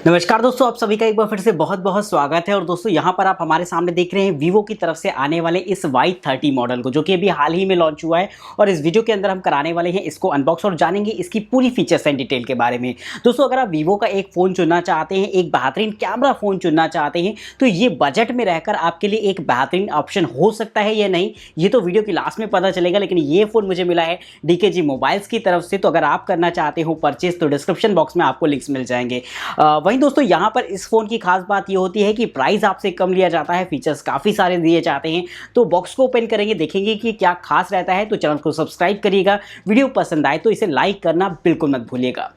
नमस्कार दोस्तों, आप सभी का एक बार फिर से बहुत बहुत स्वागत है। और दोस्तों यहाँ पर आप हमारे सामने देख रहे हैं वीवो की तरफ से आने वाले इस Y30 मॉडल को, जो कि अभी हाल ही में लॉन्च हुआ है। और इस वीडियो के अंदर हम कराने वाले हैं इसको अनबॉक्स और जानेंगे इसकी पूरी फीचर्स एंड डिटेल के बारे में। दोस्तों अगर आप वीवो का एक फ़ोन चुनना चाहते हैं, एक बेहतरीन कैमरा फ़ोन चुनना चाहते हैं, तो ये बजट में रहकर आपके लिए एक बेहतरीन ऑप्शन हो सकता है या नहीं, ये तो वीडियो की लास्ट में पता चलेगा। लेकिन ये फ़ोन मुझे मिला है DKG मोबाइल्स की तरफ से, तो अगर आप करना चाहते हो परचेज तो डिस्क्रिप्शन बॉक्स में आपको लिंक्स मिल जाएंगे। वहीं दोस्तों यहाँ पर इस फ़ोन की खास बात ये होती है कि प्राइस आपसे कम लिया जाता है, फीचर्स काफ़ी सारे दिए जाते हैं। तो बॉक्स को ओपन करेंगे, देखेंगे कि क्या खास रहता है। तो चैनल को सब्सक्राइब करिएगा, वीडियो पसंद आए तो इसे लाइक करना बिल्कुल मत भूलिएगा।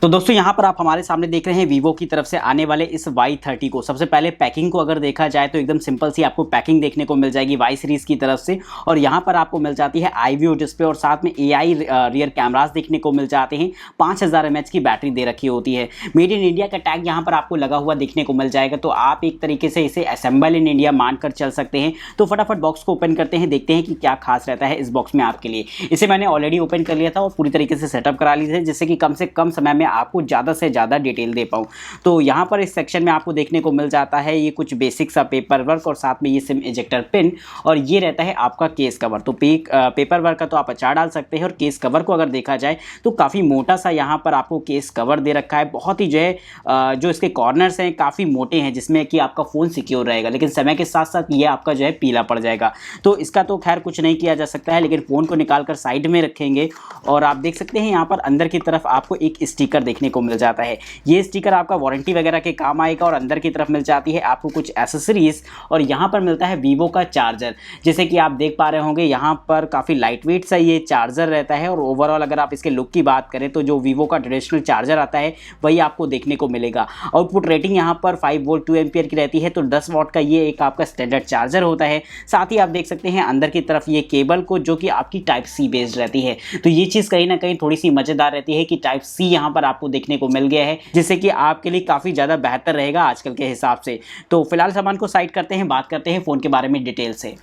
तो दोस्तों यहाँ पर आप हमारे सामने देख रहे हैं वीवो की तरफ से आने वाले इस Y30 को। सबसे पहले पैकिंग को अगर देखा जाए तो एकदम सिंपल सी आपको पैकिंग देखने को मिल जाएगी Y सीरीज़ की तरफ से। और यहाँ पर आपको मिल जाती है iView डिस्प्ले और साथ में AI रियर कैमरास देखने को मिल जाते हैं। 5000 mAh की बैटरी दे रखी होती है। मेड इन इंडिया का टैग यहाँ पर आपको लगा हुआ देखने को मिल जाएगा। तो आप एक तरीके से इसे असेंबल इन इंडिया मानकर चल सकते हैं। तो फटाफट बॉक्स को ओपन करते हैं, देखते हैं कि क्या खास रहता है इस बॉक्स में आपके लिए। इसे मैंने ऑलरेडी ओपन कर लिया था और पूरी तरीके से सेटअप करा ली थी, जिससे कि कम से कम समय में आपको ज़्यादा से ज़्यादा डिटेल दे पाऊँ। तो यहाँ पर इस सेक्शन में आपको देखने को मिल जाता है ये कुछ बेसिक सा पेपर वर्क और साथ में ये सिम इजेक्टर पिन, और ये रहता है आपका केस कवर। तो पेपर वर्क का तो आप अचार डाल सकते हैं। और केस कवर को अगर देखा जाए तो काफ़ी मोटा सा यहाँ पर आपको केस कवर दे रखा है। बहुत ही जो है जो इसके कॉर्नर्स हैं काफ़ी मोटे हैं, जिसमें कि आपका फ़ोन सिक्योर रहेगा। लेकिन समय के साथ साथ ये आपका जो है पीला पड़ जाएगा। तो इसका तो खैर कुछ नहीं किया जा सकता है, लेकिन फ़ोन को निकाल कर साइड में रखेंगे और आप देख सकते हैं यहाँ पर अंदर की तरफ आपको एक स्टिकर देखने को मिल जाता है। ये स्टिकर आपका वारंटी वगैरह के काम आएगा। और अंदर की तरफ मिल जाती है आपको कुछ एसेसरीज, और यहाँ पर मिलता है वीवो का चार्जर। जैसे कि आप देख पा रहे होंगे यहाँ पर काफ़ी लाइट वेट सा ये चार्जर रहता है। और ओवरऑल अगर आप इसके लुक की बात करें तो जो वीवो का ट्रेडिशनल चार्जर आता है वही आपको देखने को मिलेगा। आउटपुट रेटिंग यहाँ पर 5 वोल्ट 2 एम्पियर की रहती है। तो 10 वाट का ये एक आपका स्टैंडर्ड चार्जर होता है। साथ ही आप देख सकते हैं अंदर की तरफ ये केबल को, जो कि आपकी टाइप सी बेस्ड रहती है। तो ये चीज़ कहीं ना कहीं थोड़ी सी मज़ेदार रहती है कि टाइप सी यहाँ पर आपको देखने को मिल गया है, जिससे कि आपके लिए काफ़ी ज़्यादा बेहतर रहेगा आजकल के हिसाब से। तो फिलहाल सामान को साइड करते हैं, बात करते हैं फ़ोन के बारे में डिटेल से।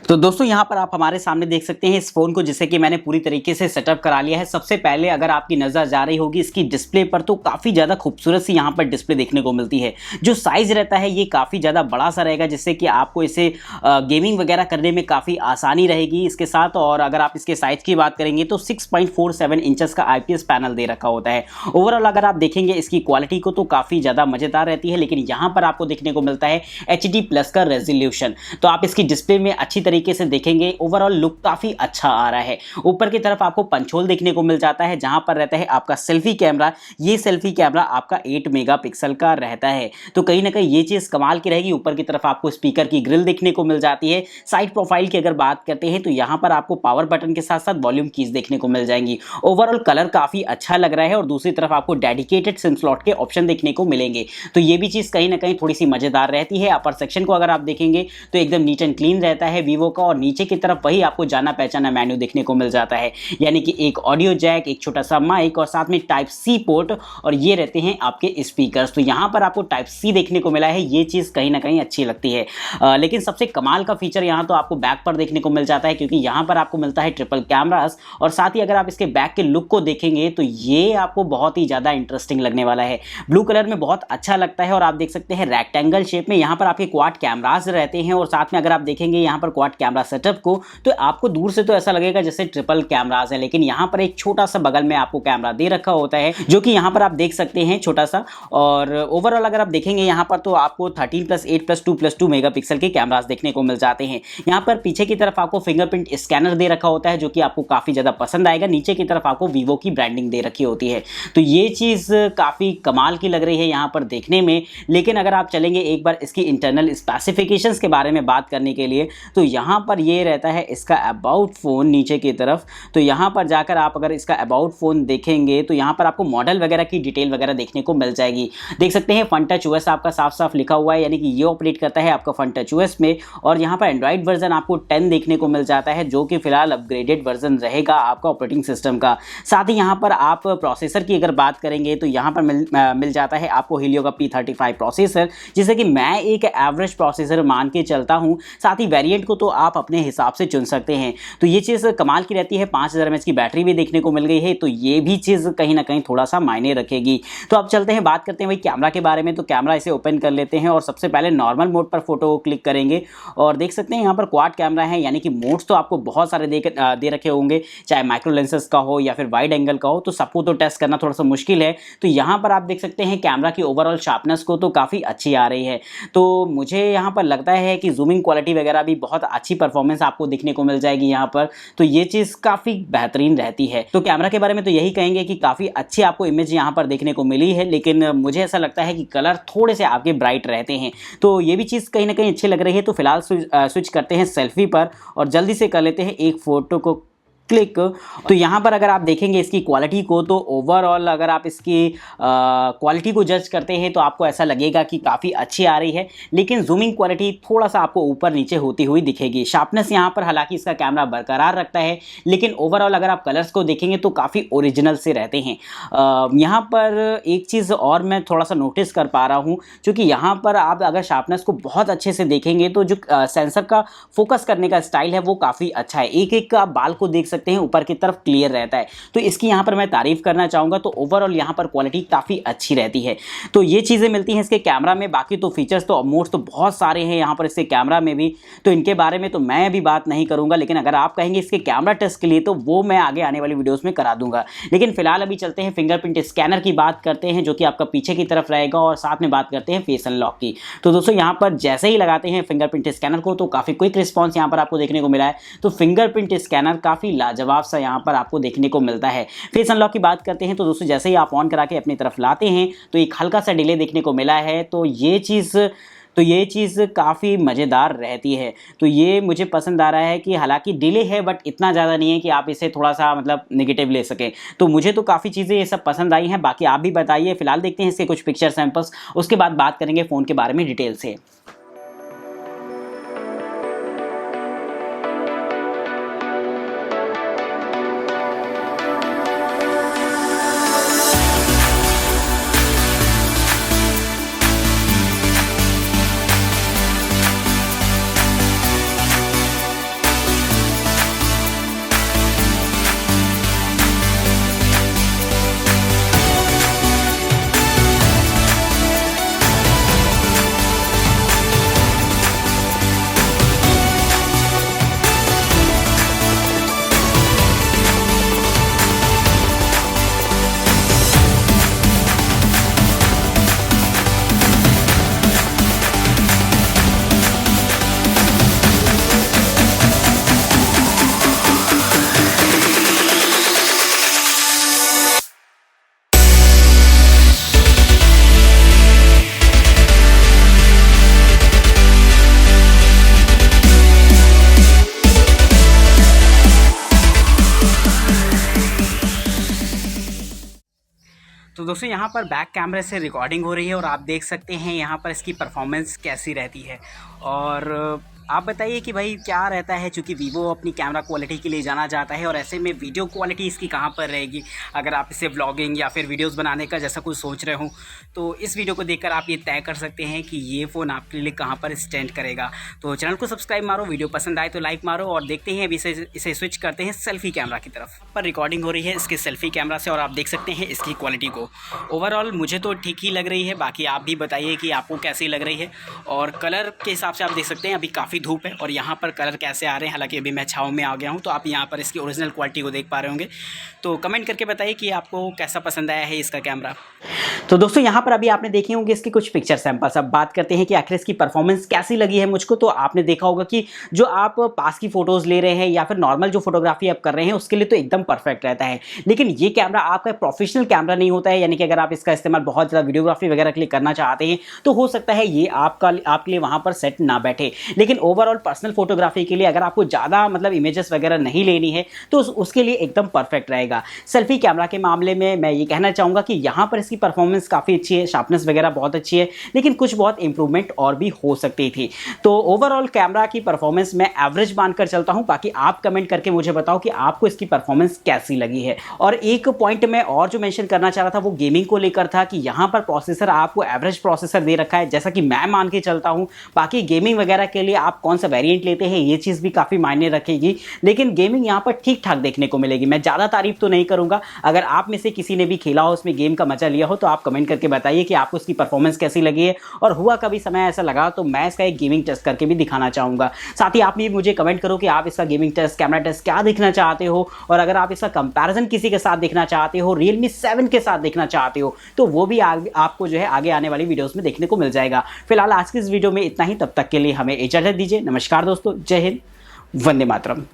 तो दोस्तों यहाँ पर आप हमारे सामने देख सकते हैं इस फ़ोन को, जिसे कि मैंने पूरी तरीके से सेटअप करा लिया है। सबसे पहले अगर आपकी नज़र जा रही होगी इसकी डिस्प्ले पर, तो काफ़ी ज़्यादा खूबसूरत सी यहाँ पर डिस्प्ले देखने को मिलती है। जो साइज़ रहता है ये काफ़ी ज़्यादा बड़ा सा रहेगा, जिससे कि आपको इसे गेमिंग वगैरह करने में काफ़ी आसानी रहेगी इसके साथ। और अगर आप इसके साइज़ की बात करेंगे तो 6.47 इंचेस का IPS पैनल दे रखा होता है। ओवरऑल अगर आप देखेंगे इसकी क्वालिटी को तो काफ़ी ज़्यादा मज़ेदार रहती है। लेकिन यहाँ पर आपको देखने को मिलता है HD+ का रेजोल्यूशन। तो आप इसकी डिस्प्ले में अच्छी तरीके से देखेंगे, ओवरऑल लुक काफ़ी अच्छा आ रहा है। ऊपर की तरफ आपको पंच होल देखने को मिल जाता है, जहाँ पर रहता है आपका सेल्फी कैमरा। ये सेल्फी कैमरा आपका 8 मेगापिक्सल का रहता है। तो कहीं ना कहीं ये चीज़ कमाल की रहेगी। ऊपर की तरफ आपको स्पीकर की ग्रिल देखने को मिल जाती है। साइड प्रोफाइल की अगर बात करते हैं तो यहाँ पर आपको पावर बटन के साथ साथ वॉल्यूम कीज देखने को मिल जाएंगी। ओवरऑल कलर काफ़ी अच्छा लग रहा है। और दूसरी तरफ आपको डेडिकेटेड सिम स्लॉट के ऑप्शन देखने को मिलेंगे। तो ये भी चीज़ कहीं ना कहीं थोड़ी सी मज़ेदार रहती है। अपर सेक्शन को अगर आप देखेंगे तो एकदम नीट एंड क्लीन रहता है वीवो का। और नीचे की तरफ वही आपको जाना पहचाना मेन्यू देखने को मिल जाता है, यानी कि एक ऑडियो जैक, एक छोटा सा माइक और साथ में टाइप सी पोर्ट, और ये रहते हैं आपके स्पीकर्स। तो यहाँ पर आपको टाइप सी देखने को मिला है, ये चीज़ कहीं ना कहीं अच्छी लगती है। लेकिन सबसे कमाल का फीचर यहाँ तो आपको बैक पर देखने को मिल जाता है, क्योंकि यहाँ पर आपको मिलता है ट्रिपल कैमरास। और साथ ही अगर आप इसके बैक के लुक को देखेंगे तो ये आपको बहुत ही ज़्यादा इंटरेस्टिंग लगने वाला है। ब्लू कलर में बहुत अच्छा लगता है। और आप देख सकते हैं रेक्टेंगल शेप में यहाँ पर आपके क्वाड कैमरास रहते हैं। और साथ में अगर आप देखेंगे यहाँ पर क्वाड कैमरा सेटअप को, तो आपको दूर से तो ऐसा लगेगा जैसे ट्रिपल कैमरास है, लेकिन यहाँ पर एक छोटा सा बगल में आपको कैमरा दे रखा होता है, जो कि यहाँ पर आप देख सकते हैं छोटा सा। और ओवरऑल अगर आप देखेंगे यहाँ पर तो आपको 13+8+2+2 मेगापिक्सल के कैमरास देखने को मिल जाते हैं। यहाँ पर पीछे की तरफ आपको फिंगरप्रिंट स्कैनर दे रखा होता है, जो कि आपको काफ़ी ज़्यादा पसंद आएगा। नीचे की तरफ आपको वीवो की ब्रांडिंग दे रखी होती है। तो ये चीज़ काफ़ी कमाल की लग रही है यहाँ पर देखने में। लेकिन अगर आप चलेंगे एक बार इसकी इंटरनल स्पेसिफिकेशंस के बारे में बात करने के लिए, तो यहाँ पर ये रहता है इसका अबाउट फ़ोन नीचे की तरफ। तो यहाँ पर जाकर आप अगर इसका अबाउट फ़ोन देखेंगे तो यहाँ पर आपको मॉडल वगैरह की डिटेल वगैरह देखने को मिल जाएगी। देख सकते हैं फन टच OS आपका साफ साफ लिखा हुआ है, यानी कि ये ऑपरेट करता है आपका फन टच OS में। और यहाँ पर एंड्रॉइड वर्जन आपको 10 देखने को मिल जाता है, जो कि फिलहाल अपग्रेडेड वर्जन रहेगा आपका ऑपरेटिंग सिस्टम का। साथ ही यहाँ पर आप प्रोसेसर की अगर बात करेंगे तो यहाँ पर मिल जाता है आपको हीलियो का P35 प्रोसेसर, जिसे कि मैं एक एवरेज प्रोसेसर मान के चलता हूँ। साथ ही वेरिएंट को तो आप अपने हिसाब से चुन सकते हैं। तो ये चीज़ कमाल की रहती है। 5000 mAh की बैटरी भी देखने को मिल गई है, तो ये भी चीज़ कहीं ना कहीं थोड़ा सा मायने रखेगी। तो अब चलते हैं, बात करते हैं भाई कैमरा के बारे में। तो कैमरा इसे ओपन कर लेते हैं और सबसे पहले नॉर्मल मोड पर फोटो क्लिक करेंगे और देख सकते हैं यहाँ पर क्वाड कैमरा है, यानी कि मोड्स तो आपको बहुत सारे दे रखे होंगे, चाहे माइक्रो लेंसेज का हो या फिर वाइड एंगल का हो, तो सबको तो टेस्ट करना थोड़ा सा मुश्किल है। तो यहाँ पर आप देख सकते हैं कैमरा की ओवरऑल शार्पनेस को तो काफ़ी अच्छी आ रही है। तो मुझे यहाँ पर लगता है कि जूमिंग क्वालिटी वगैरह भी बहुत अच्छी परफॉर्मेंस आपको देखने को मिल जाएगी यहाँ पर, तो ये चीज़ काफ़ी बेहतरीन रहती है। तो कैमरा के बारे में तो यही कहेंगे कि काफ़ी अच्छी आपको इमेज यहाँ पर देखने को मिली है, लेकिन मुझे ऐसा लगता है कि कलर थोड़े से आपके ब्राइट रहते हैं, तो ये भी चीज़ कहीं ना कहीं अच्छी लग रही है। तो फिलहाल स्विच करते हैं सेल्फी पर और जल्दी से कर लेते हैं एक फ़ोटो को क्लिक। तो यहाँ पर अगर आप देखेंगे इसकी क्वालिटी को, तो ओवरऑल अगर आप इसकी क्वालिटी को जज करते हैं तो आपको ऐसा लगेगा कि काफ़ी अच्छी आ रही है, लेकिन जूमिंग क्वालिटी थोड़ा सा आपको ऊपर नीचे होती हुई दिखेगी। शार्पनेस यहाँ पर हालांकि इसका कैमरा बरकरार रखता है, लेकिन ओवरऑल अगर आप कलर्स को देखेंगे तो काफ़ी ओरिजिनल से रहते हैं। यहाँ पर एक चीज़ और मैं थोड़ा सा नोटिस कर पा रहा हूँ, क्योंकि यहाँ पर आप अगर शार्पनेस को बहुत अच्छे से देखेंगे तो जो सेंसर का फोकस करने का स्टाइल है वो काफ़ी अच्छा है। एक एक आप बाल को देख सकते हैं, ऊपर की तरफ क्लियर रहता है, तो इसकी यहाँ पर मैं तारीफ करना चाहूँगा। तो ओवरऑल यहाँ पर क्वालिटी काफ़ी अच्छी रहती है। तो ये चीज़ें मिलती हैं इसके कैमरा में। बाकी तो फीचर्स तो मोड्स तो बहुत सारे हैं यहाँ पर इसके कैमरा में भी, तो इनके बारे में तो मैं अभी बात नहीं करूँगा, लेकिन अगर आप कहेंगे इसके कैमरा टेस्ट के लिए तो वो मैं आगे आने वाली वीडियोज़ में करा दूँगा। लेकिन फिलहाल अभी चलते हैं फिंगरप्रिंट स्कैनर की बात करते हैं, जो कि आपका पीछे की तरफ रहेगा, और साथ में बात करते हैं फेस अनलॉक की। तो दोस्तों यहाँ पर जैसे ही लगाते हैं फिंगरप्रिंट स्कैनर को तो काफ़ी क्विक रिस्पॉन्स यहाँ पर आपको देखने को मिला है। तो फिंगरप्रिंट स्कैनर काफ़ी लाजवाब सा यहाँ पर आपको देखने को मिलता है। फेस अनलॉक की बात करते हैं तो दोस्तों जैसे ही आप ऑन करा के अपनी तरफ लाते हैं तो एक हल्का सा डिले देखने को मिला है। तो ये चीज़ काफ़ी मज़ेदार रहती है। तो ये मुझे पसंद आ रहा है कि हालांकि डिले है बट इतना ज़्यादा नहीं है कि आप इसे थोड़ा सा मतलब नेगेटिव ले सकें। तो मुझे तो काफ़ी चीज़ें ये सब पसंद आई हैं। बाकी आप भी बताइए। फिलहाल देखते हैं इसके कुछ पिक्चर सैंपल्स, उसके बाद बात करेंगे फ़ोन के बारे में डिटेल से। तो दोस्तों यहाँ पर बैक कैमरे से रिकॉर्डिंग हो रही है और आप देख सकते हैं यहाँ पर इसकी परफॉर्मेंस कैसी रहती है। और आप बताइए कि भाई क्या रहता है, चूँकि वीवो अपनी कैमरा क्वालिटी के लिए जाना जाता है, और ऐसे में वीडियो क्वालिटी इसकी कहाँ पर रहेगी। अगर आप इसे व्लॉगिंग या फिर वीडियोस बनाने का जैसा कुछ सोच रहे हो तो इस वीडियो को देखकर आप ये तय कर सकते हैं कि ये फ़ोन आपके लिए कहाँ पर स्टैंड करेगा। तो चैनल को सब्सक्राइब मारो, वीडियो पसंद आए तो लाइक मारो, और देखते हैं अभी इसे स्विच करते हैं सेल्फी कैमरा की तरफ। पर रिकॉर्डिंग हो रही है इसके सेल्फी कैमरा से और आप देख सकते हैं इसकी क्वालिटी को। ओवरऑल मुझे तो ठीक ही लग रही है, बाकी आप भी बताइए कि आपको कैसी लग रही है। और कलर के हिसाब से आप देख सकते हैं अभी काफ़ी धूप है और यहाँ पर कलर कैसे आ रहे हैं। हालांकि अभी मैं छाँव में आ गया हूँ तो आप यहाँ पर इसकी ओरिजिनल क्वालिटी को देख पा रहे होंगे। तो कमेंट करके बताइए कि आपको कैसा पसंद आया है इसका कैमरा। तो दोस्तों यहाँ पर अभी आपने देखे होंगे इसके कुछ पिक्चर सैंपल्स। अब बात करते हैं कि आखिर इसकी परफॉर्मेंस कैसी लगी है मुझको। तो आपने देखा होगा कि जो आप पास की फ़ोटोज़ ले रहे हैं या फिर नॉर्मल जो फोटोग्राफी आप कर रहे हैं उसके लिए तो एकदम परफेक्ट रहता है, लेकिन ये कैमरा आपका प्रोफेशनल कैमरा नहीं होता है। यानी कि अगर आप इसका इस्तेमाल बहुत ज़्यादा वीडियोग्राफी वगैरह के लिए करना चाहते हैं तो हो सकता है ये आपके लिए वहाँ पर सेट ना बैठे। लेकिन ओवरऑल पर्सनल फोटोग्राफी के लिए अगर आपको ज़्यादा मतलब इमेजेस वगैरह नहीं लेनी है तो उसके लिए एकदम परफेक्ट रहेगा। सेल्फी कैमरा के मामले में मैं ये कहना चाहूँगा कि यहाँ पर इसकी परफॉर्मेंस काफ़ी अच्छी है, शार्पनेस वगैरह बहुत अच्छी है, लेकिन कुछ बहुत इंप्रूवमेंट और भी हो सकती थी। तो ओवरऑल कैमरा की परफॉर्मेंस मैं एवरेज मानकर चलता हूँ। बाकी आप कमेंट करके मुझे बताओ कि आपको इसकी परफॉर्मेंस कैसी लगी है। और एक पॉइंट मैं और जो मेंशन करना चाह रहा था वो गेमिंग को लेकर था कि यहाँ पर प्रोसेसर आपको एवरेज प्रोसेसर दे रखा है, जैसा कि मैं मान के चलता हूँ। बाकी गेमिंग वगैरह के लिए आप कौन सा वेरिएंट लेते हैं ये चीज़ भी काफ़ी मायने रखेगी, लेकिन गेमिंग यहाँ पर ठीक ठाक देखने को मिलेगी। मैं ज़्यादा तारीफ तो नहीं करूँगा। अगर आप में से किसी ने भी खेला हो, उसमें गेम का मजा लिया हो, तो आप कमेंट करके बताइए कि आपको इसकी परफॉर्मेंस कैसी लगी है, और हुआ कभी समय ऐसा लगा तो मैं इसका एक गेमिंग टेस्ट करके भी दिखाना चाहूँगा। साथ ही आप भी मुझे कमेंट करो कि आप इसका गेमिंग टेस्ट, कैमरा टेस्ट क्या देखना चाहते हो, और अगर आप इसका कंपैरिजन किसी के साथ देखना चाहते हो, Realme 7 के साथ देखना चाहते हो, तो वो भी आपको जो है आगे आने वाली वीडियोस में देखने को मिल जाएगा। फिलहाल आज की इस वीडियो में इतना ही। तब तक के लिए हमें इजाजत दीजिए। नमस्कार दोस्तों, जय हिंद, वंदे मातरम।